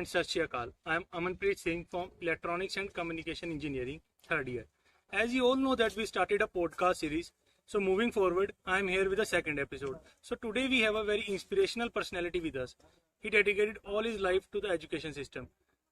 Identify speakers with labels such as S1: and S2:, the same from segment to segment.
S1: and Sat Shri Akal. I am Amanpreet Singh from Electronics and Communication Engineering, third year. As you all know that we started a podcast series, so moving forward, I am here with the second episode. So today we have a very inspirational personality with us. He dedicated all his life to the education system.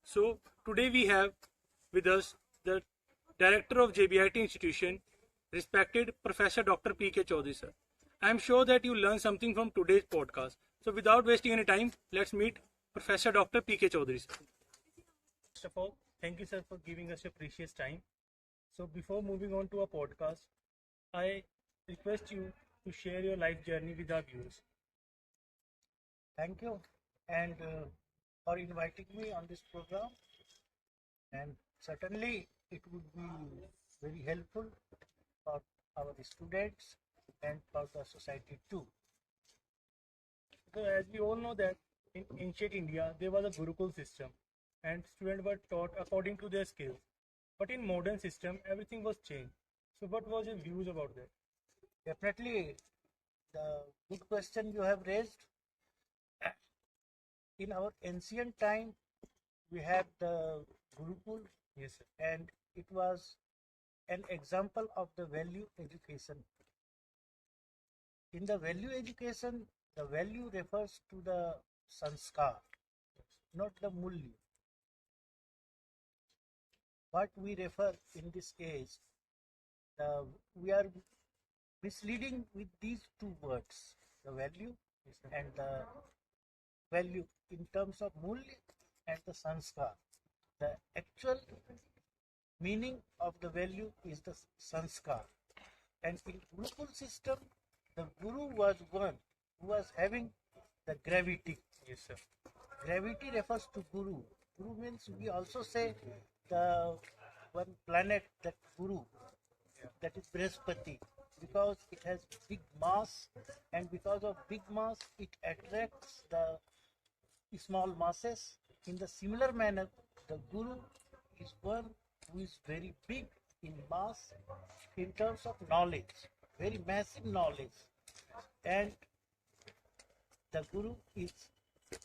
S1: So today we have with us the director of JBIT institution, respected Professor Dr. P.K Chaudhary sir. I am sure that you learn something from today's podcast. So without wasting any time, let's meet Professor Dr. P.K Chaudhary sir. First of all, thank you sir for giving us your precious time. So before moving on to our podcast, I request you to share your life journey with our viewers.
S2: Thank you and for inviting me on this program, and certainly it would be very helpful for our students and for the society too.
S1: So as we all know that in ancient India there was a Gurukul system and students were taught according to their skills. But in modern system everything was changed. So what was your views about that?
S2: Definitely, the good question you have raised. In our ancient time, we had the Gurukul,
S1: Yes sir.
S2: and it was an example of the value education. In the value education, the value refers to the sanskar, not the mulya. What we refer in this case, we are misleading with these two words, the value and the value in terms of mulya and the sanskar. The actual meaning of the value is the sanskar. And in Gurukul system, the Guru was one who was having the gravity.
S1: Yes sir.
S2: Gravity refers to Guru. Guru means we also say the one planet, that Guru, that is Brihaspati, because it has big mass, and because of big mass it attracts the small masses. In the similar manner, the Guru is one who is very big in mass in terms of knowledge, very massive knowledge, and the Guru is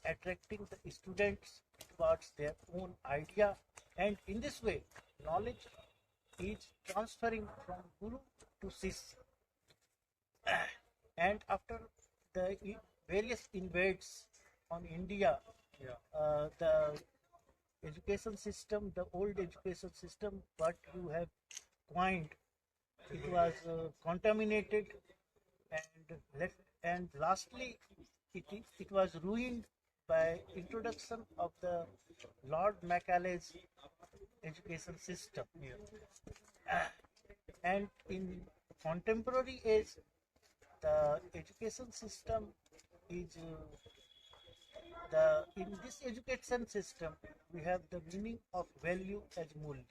S2: attracting the students towards their own idea, and in this way knowledge is transferring from Guru to Sishya. And after the various invades on India, the education system, the old education system, what you have coined, it was contaminated, and lastly, it was ruined by introduction of the Lord Macaulay's education system. And in contemporary age, the education system is in this education system we have the meaning of value as mulya.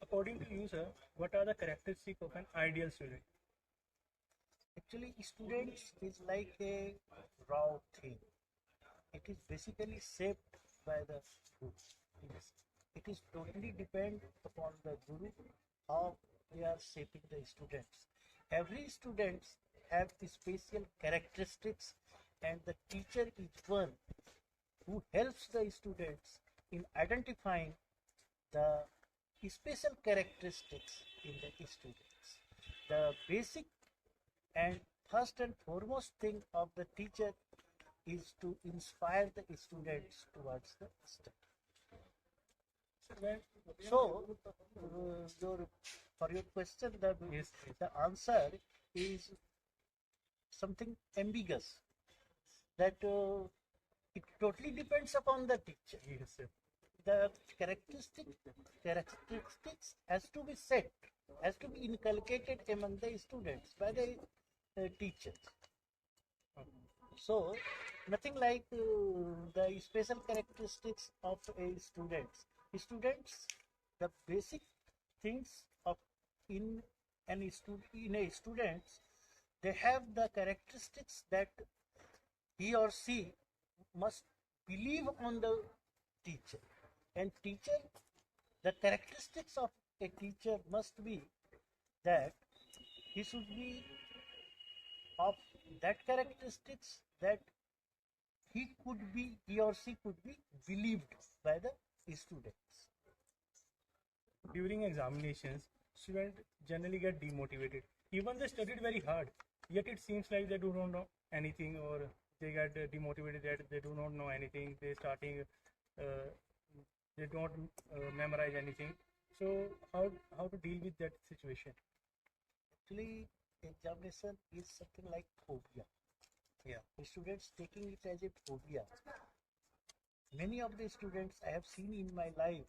S1: According to you sir, what are the characteristics of an ideal student?
S2: Actually, students is like a raw thing. It is basically shaped by the guru. It is totally depend upon the guru how they are shaping the students. Every student have special characteristics, and the teacher is one who helps the students in identifying the special characteristics in the students. The basic and first and foremost thing of the teacher is to inspire the students towards the study. So, for your question, the answer is something ambiguous. That it totally depends upon the teacher.
S1: Yes sir.
S2: The characteristics has to be set, has to be inculcated among the students by the teachers. So nothing like the special characteristics of a students. Students, the basic things of in a students, they have the characteristics that he or she must believe on the teacher. And teacher, the characteristics of a teacher must be that he should be of that characteristics that he or she could be believed by the students.
S1: During examinations, students generally get demotivated. Even they studied very hard, yet it seems like they do not know anything, or they get demotivated that they do not know anything. Uh, they don't memorize anything. So how to deal with that situation?
S2: Actually, examination is something like phobia.
S1: Yeah.
S2: The students taking it as a phobia. Many of the students I have seen in my life,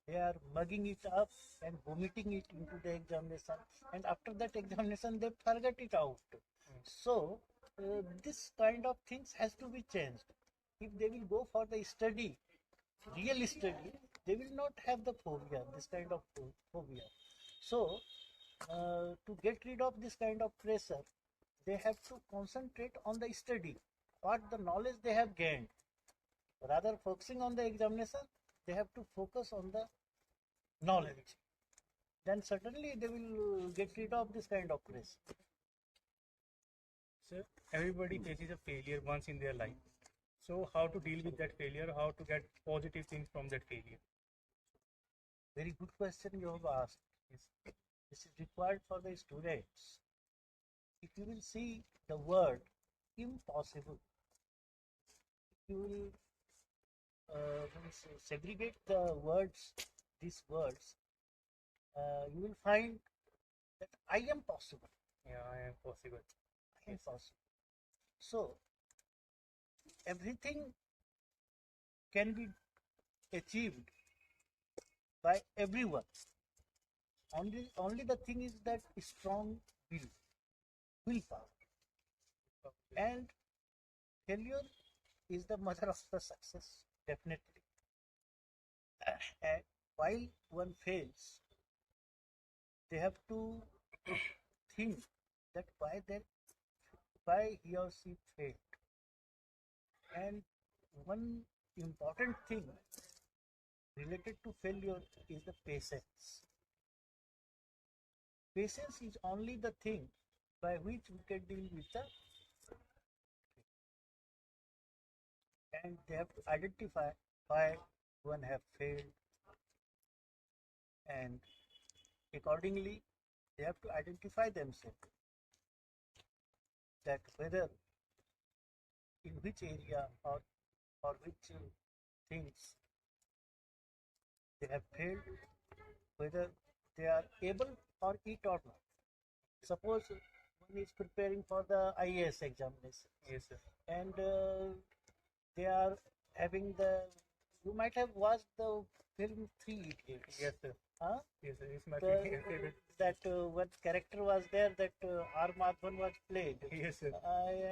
S2: they are mugging it up and vomiting it into the examination, and after that examination they forget it out. So this kind of things has to be changed. If they will go for the study, real study, they will not have the phobia, this kind of phobia. So to get rid of this kind of pressure, they have to concentrate on the study, what the knowledge they have gained. Rather focusing on the examination, they have to focus on the knowledge. Then certainly they will get rid of this kind of pressure.
S1: So everybody faces a failure once in their life. So how to deal with that failure? How to get positive things from that failure?
S2: Very good question you have asked. Yes. This is required for the students. If you will see the word impossible, if you will segregate the words, these words, you will find that I am possible.
S1: Yeah, I am possible.
S2: I am possible. So everything can be achieved by everyone. Only the thing is that strong willpower. And failure is the mother of the success, definitely. And while one fails, they have to think that why he or she failed. And one important thing related to failure is the patience. Patience is only the thing by which we can deal with the, and they have to identify why one have failed, and accordingly they have to identify themselves that whether in which area or which things they have failed, whether they are able for it or not. Suppose one is preparing for the IAS examination.
S1: Yes, sir.
S2: And they are having the, you might have watched the film Three Idiots.
S1: Yes, sir.
S2: Huh?
S1: Yes, sir. It's my
S2: The,
S1: favorite.
S2: that one character was there that R. Madhavan was played.
S1: Yes, sir.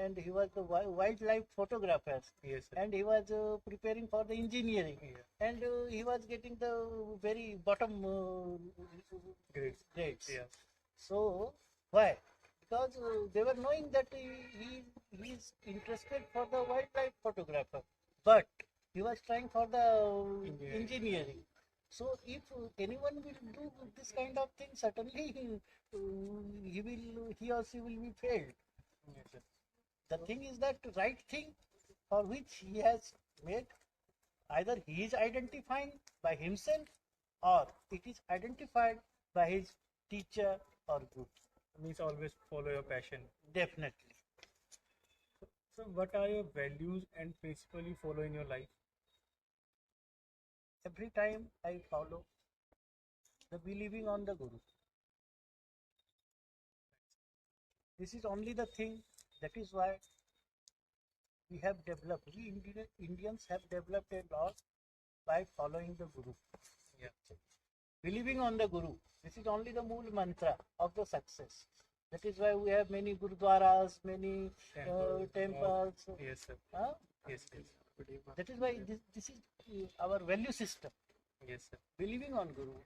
S2: And he was the wildlife photographer.
S1: Yes, sir.
S2: And he was preparing for the engineering.
S1: Yeah.
S2: And he was getting the very bottom grades.
S1: Yeah.
S2: So why? Because they were knowing that he is interested for the wildlife photographer, but he was trying for the engineering. So if anyone will do this kind of thing, certainly he or she will be failed.
S1: Yes, sir.
S2: The thing is that right thing for which he has made, either he is identifying by himself or it is identified by his teacher or group.
S1: Means always follow your passion.
S2: Definitely.
S1: So what are your values and principles you follow in your life?
S2: Every time I follow the believing on the Guru. This is only the thing, that is why we have developed, Indians have developed a lot by following the Guru.
S1: Yeah.
S2: Believing on the Guru. This is only the mool mantra of the success. That is why we have many gurudwaras, many temples.
S1: Yes, sir.
S2: Huh?
S1: Yes, yes.
S2: That is why this is our value system.
S1: Yes, sir.
S2: Believing on Guru.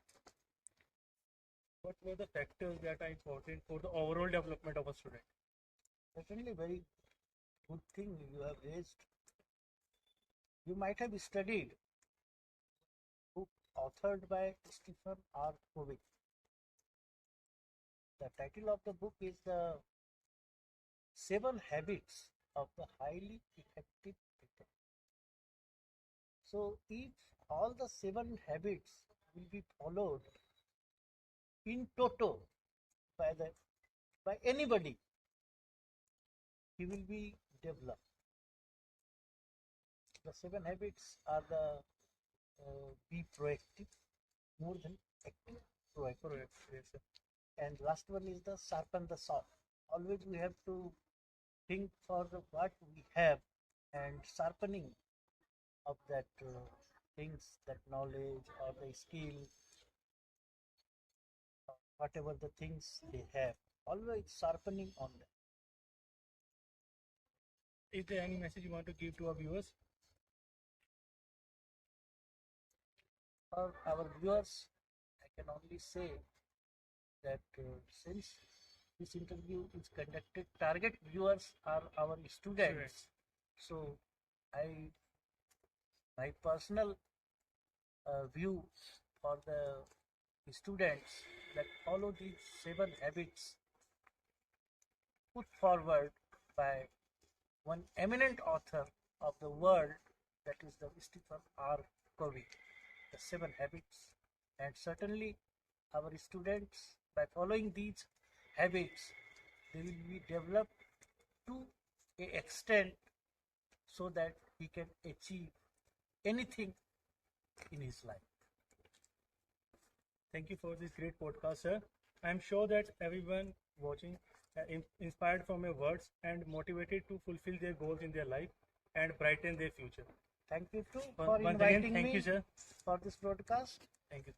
S1: What were the factors that are important for the overall development of a student?
S2: Certainly very good thing you have raised. You might have studied book authored by Stephen R. Covey. The title of the book is the 7 Habits of the Highly Effective people. So if all the 7 habits will be followed in toto by anybody, he will be developed. The 7 habits are the be proactive, more than active, proactive.
S1: Yes, sir.
S2: And last one is the sharpen the saw. Always we have to think for the what we have and sharpening of that things, that knowledge or the skill, whatever the things they have, always sharpening on them.
S1: Is there any message you want to give to our viewers?
S2: For our viewers, I can only say that since this interview is conducted, target viewers are our students. So my personal view for the students that follow these 7 habits put forward by one eminent author of the world, that is the Stephen R. Covey, the 7 habits. And certainly our students, by following these habits, they will be developed to an extent so that he can achieve anything in his life.
S1: Thank you for this great podcast, sir. I'm sure that everyone watching inspired from your words and motivated to fulfill their goals in their life and brighten their future.
S2: Thank you too
S1: Once
S2: for
S1: again,
S2: inviting
S1: thank
S2: me
S1: you, sir.
S2: for this broadcast.
S1: Thank you.